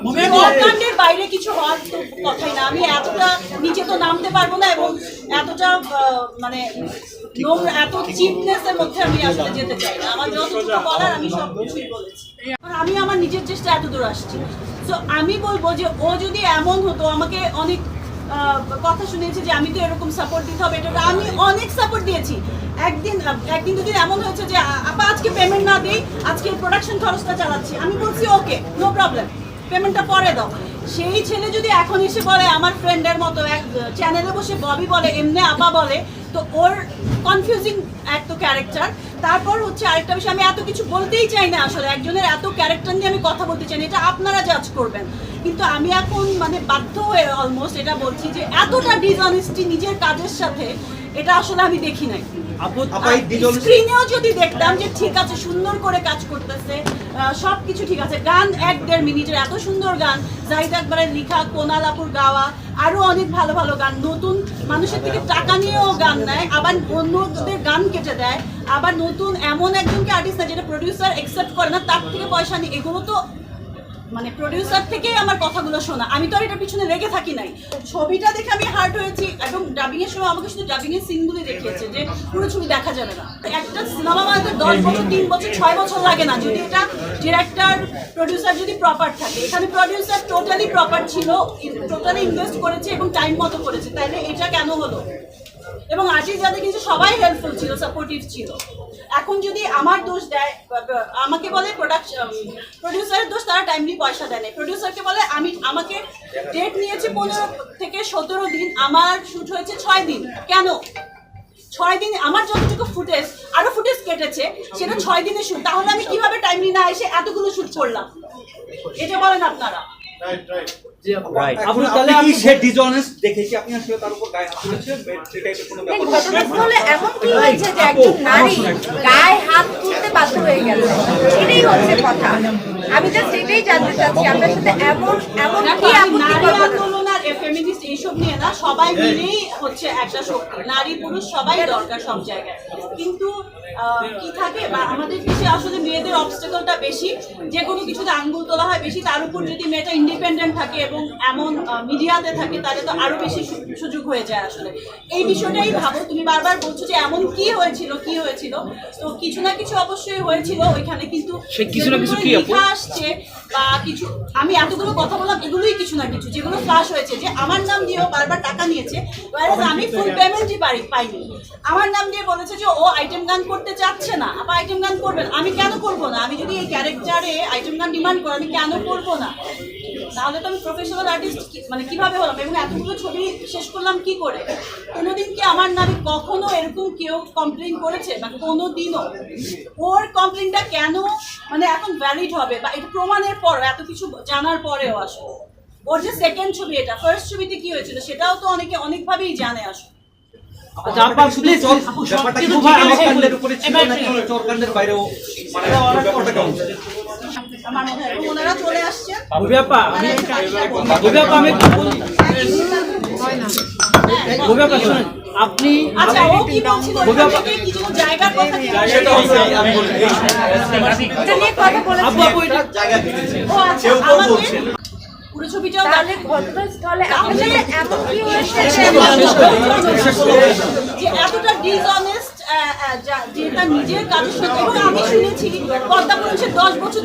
কর্মকাণ্ডের বাইরে কিছু হওয়ার তো কথাই না। আমি এতটা নিচে তো নামতে পারবো না এবং এতটা মানে নোংরা এত চিপনেসের মধ্যে আমি আসলে যেতে চাই না। আমার যতটুকু বলার আমি সব কিছুই বলেছি। আমি আমার নিজের চেষ্টা এত দূর আসছি, তো আমি বলবো যে ও যদি এমন হতো, আমাকে অনেক কথা শুনিয়েছে যে আমি তো এরকম সাপোর্ট দিতে হবে, এটা আমি অনেক সাপোর্ট দিয়েছি। একদিন দুদিন এমন হয়েছে যে আপা আজকে পেমেন্ট না দিই, আজকে প্রোডাকশন খরচটা চালাচ্ছি, আমি বলছি ওকে নো প্রবলেম, পেমেন্টটা পরে দাও। সেই ছেলে যদি এখন এসে বলে আমার ফ্রেন্ডের মতো এক চ্যানেলে বসে ববি বলে, এমনি আপা বলে, তো ওর কনফিউজিং এক তো ক্যারেক্টার। তারপর হচ্ছে আরেকটা বিষয়, আমি এত কিছু বলতেই চাই না আসলে, একজনের এত ক্যারেক্টার নিয়ে আমি কথা বলতে চাই না, এটা আপনারা জাজ করবেন। কিন্তু আমি এখন মানে বাধ্য হয়ে অলমোস্ট এটা বলছি যে এতটা ডিসঅনেস্টি নিজের কাজের সাথে, এটা আসলে আমি দেখি নাই। স্ক্রিনেও যদি দেখতাম যে ঠিক আছে সুন্দর করে কাজ করতেছে, সবকিছু ঠিক আছে, গান 1-1.5 মিনিটের এত সুন্দর গান, জাহিদ আকবরের লেখা, কোনাল আপুর গাওয়া, আরো অনেক ভালো ভালো গান, নতুন মানুষের থেকে টাকা নিয়েও গান নেয়, আবার অন্যদের গান কেটে দেয়, আবার নতুন এমন একজনকে আর্টিস্ট না যেটা প্রডিউসার একসেপ্ট করে না, তার থেকে পয়সা নিয়ে, এগুলো তো মানে প্রডিউসার থেকেই আমার কথাগুলো শোনা। আমি তো আর এটার পিছনে লেগে থাকি নাই। ছবিটা দেখে আমি হার্ট হয়েছি এবং ডাবিং এর সময় আমাকে শুধু ডাবিং এর সিনগুলি দেখিয়েছে যে পুরো ছবি দেখা যাবে না। একটা সিনেমা বানাতে 10 বছর, 3 বছর, 6 বছর লাগে না যদি এটা ডিরেক্টর প্রডিউসার যদি প্রপার থাকে। এখানে প্রডিউসার টোটালি প্রপার ছিল, টোটালি ইনভেস্ট করেছে এবং টাইম মতো করেছে, তাইলে এটা কেন হলো? এবং আর্টিস্ট যাদের কিন্তু সবাই হেল্পফুল ছিল, সাপোর্টিভ ছিল। এখন যদি আমার দোষ দেয়, আমাকে বলে প্রডিউসারের দোষ, তারা টাইমলি পয়সা দেয় না। প্রডিউসারকে বলে আমাকে ডেট নিয়েছে 15 থেকে 17 দিন, আমার শুট হয়েছে 6 দিন। কেন 6 দিন? আমার যতটুকু ফুটেজ, আরো ফুটেজ কেটেছে, সেটা 6 দিনের শুট। তাহলে আমি কিভাবে টাইমলি না এসে এতগুলো শুট করলাম? এটা বলেন আপনারা। এমন কি হয়েছে যে একজন নারী গায়ে হাত তুলতে বাধ্য হয়ে গেল, এটাই হচ্ছে কথা। আমি জাস্ট এটাই জানতে চাচ্ছি আপনার সাথে এমন কি আন্দোলন আর ফেমিনিস্ট এইসব নিয়ে না, সবাই মিলেই হচ্ছে একটা শক্তি। নারী পুরুষ সবাই দরকার সব জায়গায়, কিন্তু কি থাকে বা আমাদের দেশে আসলে মেয়েদের অবস্টাকলটা বেশি, যে কোনো কিছুতে আঙ্গুল তোলা হয় বেশি। তার উপর যদি মেয়েটা ইন্ডিপেন্ডেন্ট থাকে এবং এমন মিডিয়াতে থাকে, তাহলে তো আরো বেশি সুযোগ হয়ে যায়। আসলে এই বিষয়টাই ভাবো, তুমি বারবার বলছো যে এমন কি হয়েছিল, তো কিছু না কিছু অবশ্যই হয়েছিল ওইখানে, কিন্তু কিছু না কিছু কি আসছে বা কিছু, আমি এতগুলো কথা বললাম, এগুলোই কিছু না কিছু যেগুলো ফ্লাশ হয়েছে। যে আমার নাম দিয়েও বারবার টাকা নিয়েছে, আমি ফুল পেমেন্টই পাইনি। আমার নাম দিয়ে বলেছে যে ও আইটেম গান করতে চাচ্ছে না, আবার আইটেম গান করবেন। আমি কেন করবো না? আমি যদি এই ক্যারেক্টারে আইটেম গান ডিমান্ড করি, আমি কেন করবো না? তাহলে তো আমি প্রফেশনাল আর্টিস্ট মানে কিভাবে হলাম এবং এতগুলো ছবি শেষ করলাম কি করে? কোনোদিন কি আমার নামে কখনো এরকম কেউ কমপ্লেন করেছে? বা কোনোদিনও? ওর কমপ্লেনটা কেন মানে এখন ভ্যালিড হবে বা এটা প্রমাণের পর, এত কিছু জানার পরেও আসলে ওর যে সেকেন্ড ছবি, এটা ফার্স্ট ছবিতে কি হয়েছিল সেটাও তো অনেকে অনেকভাবেই জানে আসলে। ওনারা চলে আসছে। আপনি আচ্ছা, ও কি বলছিল কি কোনো জায়গার কথা কি সেটা নিয়ে কথা বলেছেন? ও আচ্ছা, আমাকে পুরো ছবিটাও তাহলে ঘটনাস্থলে আপনাদের এমন কি হয়েছে যে এতটা ডিসঅনেস্ট, যেটা নিজের কাজের সাথে। এবং আমি শুনেছি পদ্মা পুরুষের 10 বছর